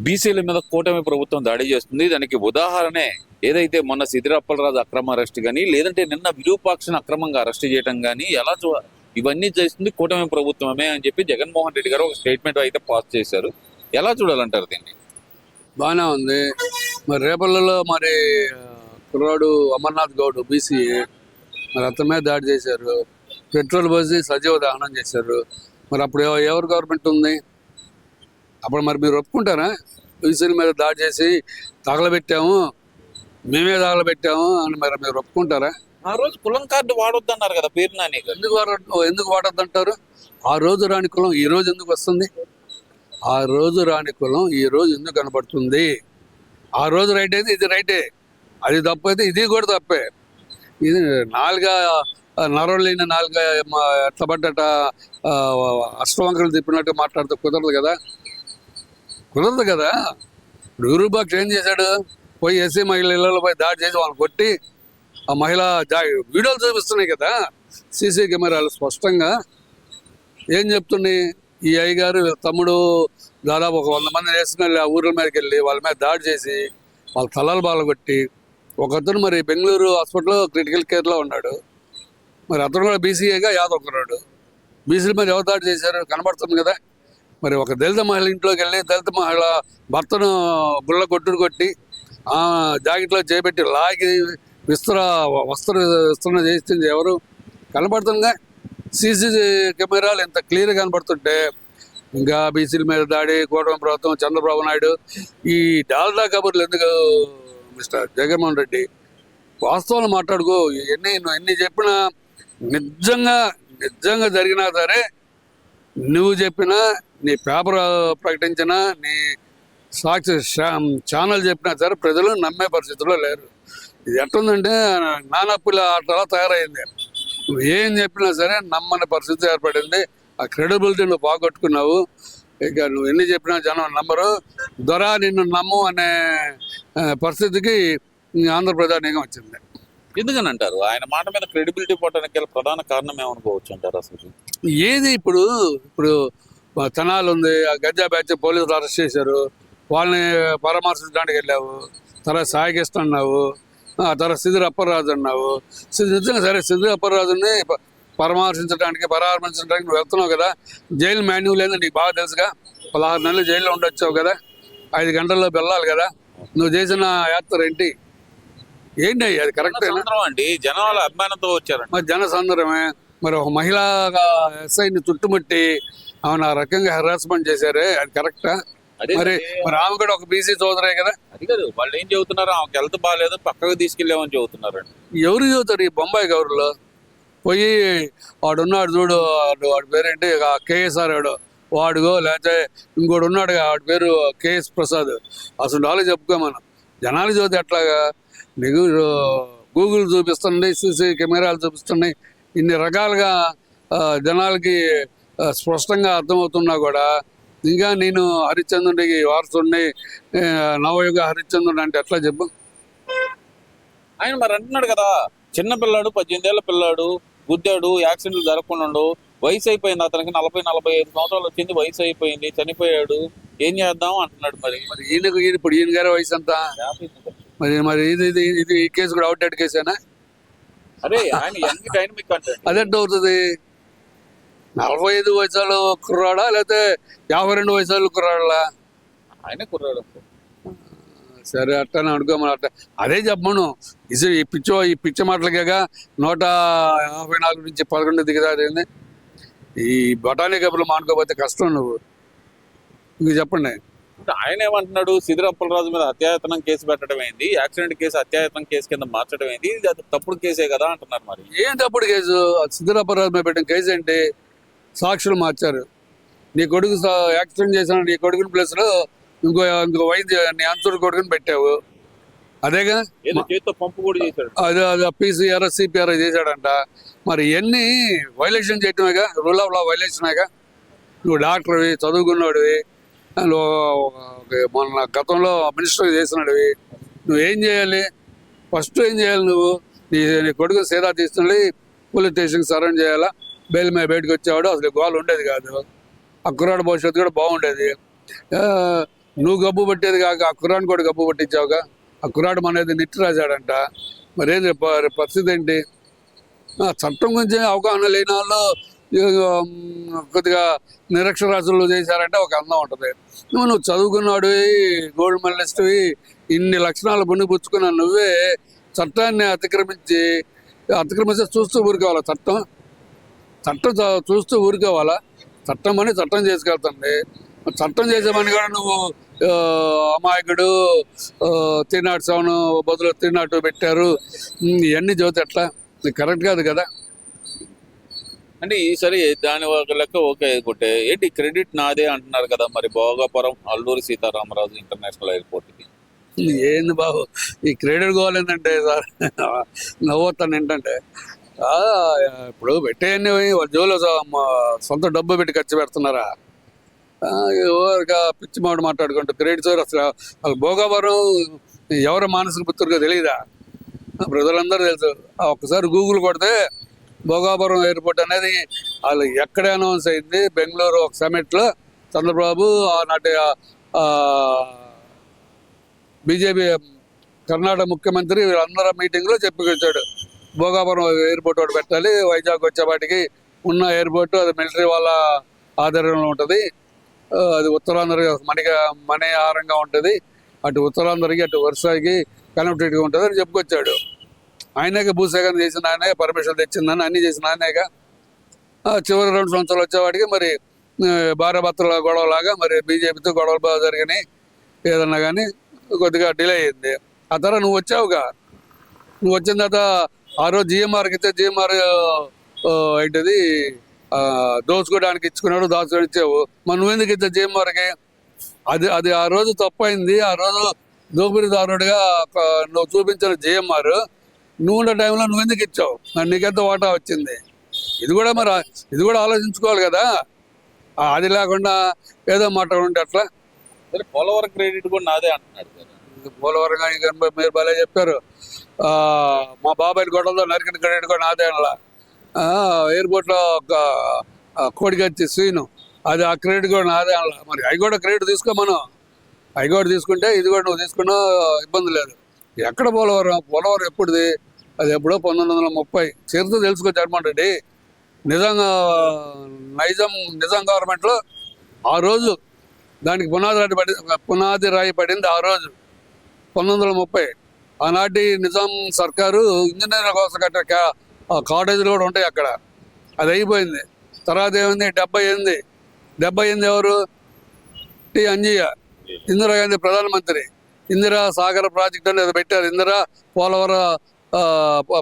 బీసీల మీద కూటమి ప్రభుత్వం దాడి చేస్తుంది. దానికి ఉదాహరణే ఏదైతే మొన్న సిద్దిరాపల్లరాజు అక్రమ అరెస్ట్ కానీ, లేదంటే నిన్న విరూపాక్షను అక్రమంగా అరెస్ట్ చేయడం కానీ, ఇవన్నీ చేస్తుంది కూటమి ప్రభుత్వమే అని చెప్పి జగన్మోహన్ రెడ్డి గారు ఒక స్టేట్మెంట్ అయితే పాస్ చేశారు. ఎలా చూడాలంటారు దీన్ని? బాగానే ఉంది. మరి రేపల్లలో మరి కుర్రాడు అమర్నాథ్ గౌడ్ బీసీ మరి అతని మీద దాడి చేశారు. పెట్రోల్ పోసి సజీవ దహనం చేశారు. మరి అప్పుడు ఎవరు గవర్నమెంట్ ఉంది? అప్పుడు మరి మీరు ఒప్పుకుంటారా? బీసీల మీద దాడి చేసి తగలబెట్టాము, మేమే తగలబెట్టాము అని మరి మీరు ఒప్పుకుంటారా? ఆ రోజు కులం కార్డు వాడొద్దన్నారు కదా పేరు నాని. ఎందుకు వాడొద్దంటారు? ఆ రోజు రాని కులం ఈ రోజు ఎందుకు వస్తుంది? ఆ రోజు రాని కులం ఈ రోజు ఎందుకు కనబడుతుంది? ఆ రోజు రైట్ అయితే ఇది రైటే, అది తప్పు అయితే ఇది కూడా తప్పే. ఇది నరం లేని నాలుగ ఎట్లా పడ్డట అష్టవంకలు తిప్పినట్టు మాట్లాడితే కుదరదు కదా. ఇప్పుడు విరూపాక్ష ఏం చేశాడు? పోయి ఎస్సీ మహిళ ఇళ్లలో పోయి దాడి చేసి వాళ్ళని కొట్టి ఆ మహిళ వీడియోలు చూపిస్తున్నాయి కదా సీసీ కెమెరాలు స్పష్టంగా. ఏం చెప్తుంది? ఈ అయ్యగారు తమ్ముడు దాదాపు ఒక 100 మంది వేసుకుని ఆ ఊర్ల మీదకి వెళ్ళి వాళ్ళ మీద దాడి చేసి వాళ్ళ తలలు బాలగొట్టి, ఒకతను మరి బెంగళూరు హాస్పిటల్లో క్రిటికల్ కేర్లో ఉన్నాడు. మరి అతను కూడా బీసీఏగా యాదవ్ కుర్రాడు. బీసీల మీద ఎవరు దాడి చేశారు కనబడుతుంది కదా. మరి ఒక దళిత మహిళ ఇంట్లోకి వెళ్ళి దళిత మహిళ భర్తను గుళ్ళ కొట్టి ఆ జాకెట్లో చేపెట్టి లాగి విస్తరణ చేస్తుంది ఎవరు? కనబడుతుందిగా. సీసీ కెమెరాలు ఎంత క్లియర్గా కనబడుతుంటే ఇంకా బీసీల మీద దాడి, కూటమి ప్రభుత్వం, చంద్రబాబు నాయుడు, ఈ డాల్డా కబుర్లు ఎందుకు మిస్టర్ జగన్మోహన్ రెడ్డి? వాస్తవాలు మాట్లాడుకో. ఎన్ని చెప్పినా నిజంగా జరిగినా సరే, నువ్వు చెప్పినా, నీ పేపర్ ప్రకటించినా, నీ సాక్షి ఛానల్ చెప్పినా సరే ప్రజలు నమ్మే పరిస్థితుల్లో లేరు. ఇది ఎట్టుందంటే నానప్పుల ఆటలా తయారైంది. నువ్వు ఏం చెప్పినా సరే నమ్మని పరిస్థితి ఏర్పడింది. ఆ క్రెడిబిలిటీ నువ్వు బాగొట్టుకున్నావు. ఇక నువ్వు ఎన్ని చెప్పినా జనం నమ్మరు. దొర నిన్ను నమ్ము అనే పరిస్థితికి ఆంధ్రప్రదేశ్ వచ్చింది. ఎందుకని అంటారు? ఆయన మాట మీద క్రెడిబిలిటీ పోవడానికి ప్రధాన కారణం ఏమనుకోవచ్చు అంటారు అసలు? ఏది ఇప్పుడు తెనాలి ఉంది, ఆ గజ్జా బ్యాచ్ పోలీసులు అరెస్ట్ చేశారు. వాళ్ళని పరామర్శించడానికి వెళ్ళావు. తర్వాత సాయికృష్ణ అన్నావు, తర్వాత సిద్దిరి అప్పలరాజు అన్నావు. నిజంగా సరే సిద్దిరి అప్పలరాజుని పరామర్శించడానికి నువ్వు వెళ్తున్నావు కదా. జైలు మాన్యువల్ ఏందో నీకు బాగా తెలుసుగా. 16 నెలలు జైల్లో ఉండొచ్చావు కదా. 5 గంటల్లో వెళ్ళాలి కదా. నువ్వు చేసిన యాత్ర ఏంటి అది కరెక్ట్ అండి? జనాల అభిమానంతో వచ్చారు. మరి జన సందర్భమే. మరి ఒక మహిళా ఎస్ఐని చుట్టుముట్టి ఆమెను ఆ రకంగా హెరాస్మెంట్ చేశారే, అది కరెక్టా? మరి ఆమె కూడా ఒక బీసీ సోదరే కదా. అది కాదు, వాళ్ళు ఏం చెబుతున్నారు? ఆమెకు హెల్త్ బాగాలేదు, పక్కకు తీసుకెళ్ళామని చెబుతున్నారండి. ఎవరు చెబుతారు? ఈ బొంబాయి గౌరులో పోయి వాడున్నాడు చూడు, వాడి పేరేంటి, కేఎస్ఆర్ వాడుగో, లేకపోతే ఇంకోటి ఉన్నాడు వాడి పేరు కేఎస్ ప్రసాద్. అసలు వాళ్ళు చెప్పుకోమను. జనాలు చదివితే ఎట్లాగా? నీకు గూగుల్ చూపిస్తుంది, సీసీ కెమెరాలు చూపిస్తున్నాయి. ఇన్ని రకాలుగా జనాలకి స్పష్టంగా అర్థమవుతున్నా కూడా ఇంకా నేను హరిశ్చంద్రుడికి వారసుడిని, నవయుగ హరిశ్చంద్రుడు అంటే ఎట్లా చెప్పు? ఆయన మరి అంటున్నాడు కదా, చిన్న పిల్లాడు, 18 ఏళ్ల పిల్లాడు గుద్దాడు, యాక్సిడెంట్లు జరగకుండా వయసు అయిపోయింది అతనికి, 40-45 సంవత్సరాలు వచ్చింది, వయసు అయిపోయింది, చనిపోయాడు, ఏం చేద్దాం అంటున్నాడు. మరి ఇప్పుడు ఈయన గారి వయసు అంతా మరి ఇది ఈ కేసు కూడా అవుట్డేట్ కేసేనా? అరే ఆయన యంగ్ డైనమిక్ అంటే అదెంత అవుతుంది? 45 వయసులు కుర్రాడా లేకపోతే 52 వయసులు కుర్రాడా? ఆయన కుర్రాడు. సరే అట్టనే అనుకోమని అట్ట అదే చెప్పను. ఈ పిచ్చ మాటలకేగా 154 నుంచి 11 దిగదారింది. ఈ బఠానీ కబుర్లు మానుకోపోతే కష్టం. నువ్వు ఇంక చెప్పండి. ఆయన ఏమంటున్నాడు? సిద్దిరి అప్పలరాజు మీద హత్యాయత్నం కేసు పెట్టడం ఏంది, యాక్సిడెంట్ కేసు హత్యాయత్నం కేసు కింద మార్చడం ఏంది, అది తప్పుడు కేసే కదా అంటున్నారు. మరి ఏం తప్పుడు కేసు? సిద్దిరి అప్పలరాజు మీద పెట్టిన కేసు ఏంటి? సాక్షులు మార్చారు. నీ కొడుకు యాక్సిడెంట్ చేసిన నీ కొడుకుని ప్లేస్ లో ఇంకో వైద్య నీ అంతుడు కొడుకుని పెట్టావు. అదేగా పంపు కూడా చేశాడు. అదే పీసీఆర్ సిపిఆర్ చేశాడంట. మరి ఇవన్నీ వైలేషన్ చేయటమేగా, రూల్ ఆఫ్ లా వైలేషనేగా. నువ్వు డాక్టర్వి, చదువుకున్నాడువి, మొన్న గతంలో మినిస్టర్ చేసినాడువి. నువ్వేం చేయాలి? ఫస్ట్ ఏం చేయాలి? నువ్వు నీ కొడుకు సీదా తీసుకుని పోలీస్ స్టేషన్కి సరెండర్ చేయాలా. బెయిల్ మీద బయటకు వచ్చేవాడు. అసలు గోల్ ఉండేది కాదు. ఆ కుర్రాడు భవిష్యత్తు కూడా బాగుండేది. నువ్వు గబ్బు పట్టేది కాక ఆ కుర్రాన్ని కూడా గబ్బు పట్టించావుగా. ఆ కుర్రాడు అనేది నెట్టి రాశాడంట. మరి ఏంది పరిస్థితి ఏంటి? చట్టం గురించి అవగాహన లేని వాళ్ళు కొద్దిగా నిరక్షరాస్యులు చేశారంటే ఒక అందం ఉంటుంది. నువ్వు చదువుకున్నాడు, గోల్డ్ మెడలిస్ట్వి, ఇన్ని లక్షణాలు పుణిపుచ్చుకున్న నువ్వే చట్టాన్ని అతిక్రమిస్తే చూస్తూ ఊరుకోవాలా? చట్టం చూస్తూ ఊరుకోవాలా? చట్టం అని చట్టం చేసుకెళ్తుంది. చట్టం చేసేమని కూడా నువ్వు అమాయకుడు 307 బదులు 302 పెట్టారు, ఇవన్నీ చదివితే ఎట్లా? ఇది కరెక్ట్ కాదు కదా. అంటే ఈసారి దాని ఒక లెక్క ఓకే అనుకుంటే ఏంటి క్రెడిట్ నాదే అంటున్నారు కదా, మరి భోగాపురం అల్లూరి సీతారామరాజు ఇంటర్నేషనల్ ఎయిర్పోర్ట్కి. ఏంది బాబు ఈ క్రెడిట్ గోల్ ఏంటంటే సార్, నవ్వుతాను ఏంటంటే ఇప్పుడు పెట్టేయన్ని వాళ్ళ జోలో సొంత డబ్బు పెట్టి ఖర్చు పెడుతున్నారా? ఎవరిగా పిచ్చి మాట మాట్లాడుకుంటూ క్రెడిట్ సార్. అసలు వాళ్ళు భోగాపురం ఎవరు మానసిక పుత్రుగా తెలియదా? ప్రజలందరూ తెలుసు. ఒక్కసారి గూగుల్ కొడితే భోగాపురం ఎయిర్పోర్ట్ అనేది వాళ్ళు ఎక్కడే అనౌన్స్ అయింది. బెంగళూరు ఒక సమిట్లో చంద్రబాబు ఆనాటి బీజేపీ కర్ణాటక ముఖ్యమంత్రి వీళ్ళందరూ మీటింగ్లో చెప్పుకొచ్చాడు, భోగాపురం ఎయిర్పోర్ట్ ఒకటి పెట్టాలి, వైజాగ్ వచ్చేపాటికి ఉన్న ఎయిర్పోర్ట్ అది మిలిటరీ వాళ్ళ ఆధ్వర్యంలో ఉంటుంది, అది ఉత్తరాంధ్రకి మనీ ఆహారంగా ఉంటుంది, అటు ఉత్తరాంధ్రకి అటు వర్షాకి కనెక్టివిటీగా ఉంటుంది అని చెప్పుకొచ్చాడు. ఆయనగా భూసేకరణ చేసిన ఆయనే, పర్మిషన్ తెచ్చిందని అన్నీ చేసిన ఆయనేగా. చివరి 2 సంవత్సరాలు వచ్చేవాడికి మరి భార్యాభర్తల గొడవలాగా మరి బీజేపీతో గొడవలు బాగా జరిగినాయి. ఏదన్నా కానీ కొద్దిగా డిలే అయింది. ఆ తర్వాత నువ్వు వచ్చావుగా. నువ్వు వచ్చిన తర్వాత ఆ రోజు జిఎంఆర్కి ఇస్తే జిఎంఆర్ ఏంటిది దోచుకోవడానికి ఇచ్చుకున్నాడు, దాచుకొని ఇచ్చావు. మరి నువ్వెందుకు ఇచ్చా జిఎంఆర్కి? అది ఆ రోజు తప్పైంది. ఆ రోజు దోపిడీదారుడిగా నువ్వు చూపించిన జిఎంఆర్ నువ్వు ఉన్న టైంలో నువ్వెందుకు ఇచ్చావు? నీకెంత వాటా వచ్చింది? ఇది కూడా ఆలోచించుకోవాలి కదా. అది లేకుండా ఏదో మాట్లాడుంటే అట్లా. పోలవరం క్రెడిట్ కూడా నాదే అంటున్నాడు. పోలవరం కానీ మీరు భలే చెప్పారు. మా బాబాయ్ గొడవలో నరికిన క్రెడిట్ కూడా నాదే అనలా. ఎయిర్పోర్ట్లో ఒక కోడిగచ్చి శ్రీను, అది ఆ క్రెడిట్ కూడా నాదే అనలా. మరి అవి కూడా క్రెడిట్ తీసుకోమను. అవి కూడా తీసుకుంటే ఇది కూడా నువ్వు తీసుకున్నా ఇబ్బంది లేదు. ఎక్కడ పోలవరం ఎప్పుడుది? అది ఎప్పుడో 1930 చరిత్ర తెలుసుకో జగన్మోహన్ రెడ్డి. నిజాం గవర్నమెంట్లో ఆ రోజు దానికి పునాది రాయి పడింది ఆ రోజు 1930. ఆనాటి నిజాం సర్కారు ఇంజనీర్ల కోసం కట్టే కాటేజీలు కూడా ఉంటాయి అక్కడ. అది అయిపోయింది. తర్వాత ఏమైంది? 78 ఎవరు? టి అంజయ్య, ఇందిరాగాంధీ ప్రధానమంత్రి. ఇందిరా సాగర్ ప్రాజెక్ట్ అనేది పెట్టారు, ఇందిరా పోలవరం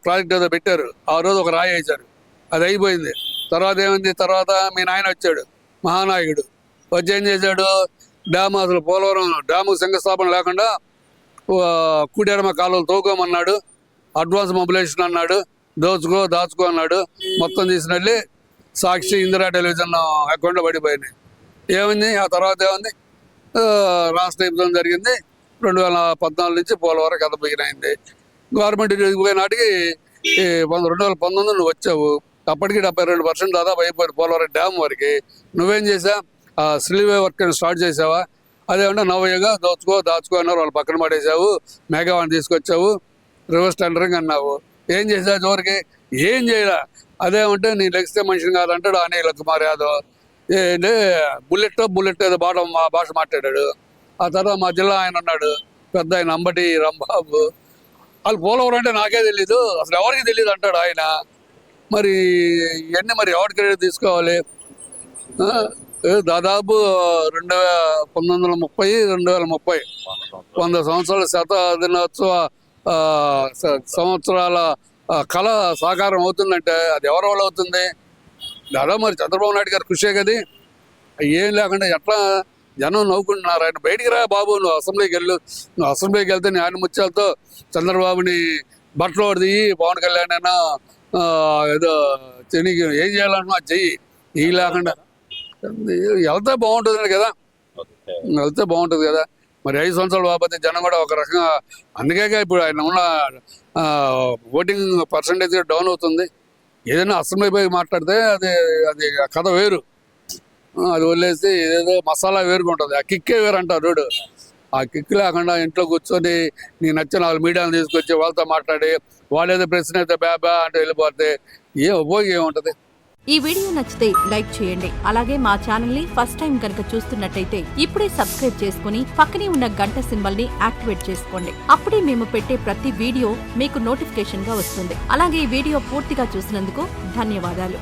ప్రాజెక్ట్ ఏదో పెట్టారు. ఆ రోజు ఒక రాయి వేశారు, అది అయిపోయింది. తర్వాత ఏమైంది? తర్వాత మీ నాయన వచ్చాడు, మహానాయకుడు. వచ్చి ఏం చేశాడు? డ్యామ్, అసలు పోలవరం డ్యాము శంకుస్థాపన లేకుండా కూడెడమ కాలువలు తోకోమన్నాడు, అడ్వాన్స్ మొబిలైజేషన్ అన్నాడు, దాచుకో అన్నాడు. మొత్తం తీసుకెళ్ళి సాక్షి, ఇందిరా టెలివిజన్ అకౌంట్లో పడిపోయినాయి. ఏమైంది? ఆ తర్వాత ఏమైంది? రాష్ట్ర విభజన జరిగింది. 2014 నుంచి పోలవరం కథ బిగినైంది. గవర్నమెంట్ పోయిన నాటికి 2019 నువ్వు వచ్చావు. అప్పటికి 72% దాదాపు అయిపోయింది పోలవరం డ్యామ్ వరకు. నువ్వేం చేసా? స్లివే వర్క్ స్టార్ట్ చేసావా? అదేమన్నా నవ్వుగా దాచుకో అన్నారు, వాళ్ళు పక్కన పడేసావు. మేఘావాణి తీసుకొచ్చావు, రివర్స్ టెండరింగ్ అన్నావు. ఏం చేసావు చివరికి? ఏం చేయలే. అదేమంటే నీ లెగిస్తే మనిషిని కాదంటాడు అనిల్ కుమార్ యాదవ్. ఏంటి బుల్లెట్ ఏదో మా భాష మాట్లాడాడు. ఆ తర్వాత మా జిల్లా ఆయన ఉన్నాడు, పెద్ద ఆయన అంబటి రాంబాబు. వాళ్ళు పోలవరం అంటే నాకే తెలీదు, అసలు ఎవరికి తెలియదు అంటాడు ఆయన. మరి ఇవన్నీ మరి ఎవరి క్రెడిట్ తీసుకోవాలి? దాదాపు 1930 100 సంవత్సరాల దినోత్సవ సంవత్సరాల కళ సాకారం అవుతుందంటే అది ఎవరి వల్ల అవుతుంది? దాదాపు మరి చంద్రబాబు నాయుడు గారు కృషే కది. ఏం లేకుండా ఎట్లా జనం నవ్వుకుంటున్నారు. ఆయన బయటికి రా బాబు, నువ్వు అసెంబ్లీకి వెళ్తే నీ ఆయన ముత్యాలతో చంద్రబాబుని బట్టలు పడిది, పవన్ కళ్యాణ్ అయినా ఏదో నీకు ఏం చేయాలన్నా చెయ్యి. ఈ లేకుండా వెళ్తే బాగుంటుంది కదా. మరి 5 సంవత్సరాలు కాకపోతే జనం కూడా ఒక రకంగా, అందుకే ఇప్పుడు ఆయన ఉన్న ఓటింగ్ పర్సంటేజ్ డౌన్ అవుతుంది. ఏదైనా అసెంబ్లీ పోయి మాట్లాడితే అది కథ వేరు. అది వదిలేసి ఏదో మసాలా వేరుగా ఉంటుంది, ఆ కిక్కే వేరు అంటారు చూడు. ఆ కిక్ లేకుండా ఇంట్లో కూర్చొని నీకు నచ్చిన వాళ్ళు మీడియాను తీసుకొచ్చి వాళ్ళతో మాట్లాడి వాళ్ళు ఏదో ప్రశ్న అయితే బ్యా అంటే వెళ్ళిపోతే ఏం ఉపయోగం ఏముంటుంది? ఈ వీడియో నచ్చితే లైక్ చేయండి. అలాగే మా ఛానల్ ని ఫస్ట్ టైం కనుక చూస్తున్నట్టయితే ఇప్పుడే సబ్స్క్రైబ్ చేసుకుని పక్కనే ఉన్న గంట సింబల్ ని యాక్టివేట్ చేసుకోండి. అప్పుడే మేము పెట్టే ప్రతి వీడియో మీకు నోటిఫికేషన్ గా వస్తుంది. అలాగే ఈ వీడియో పూర్తిగా చూసినందుకు ధన్యవాదాలు.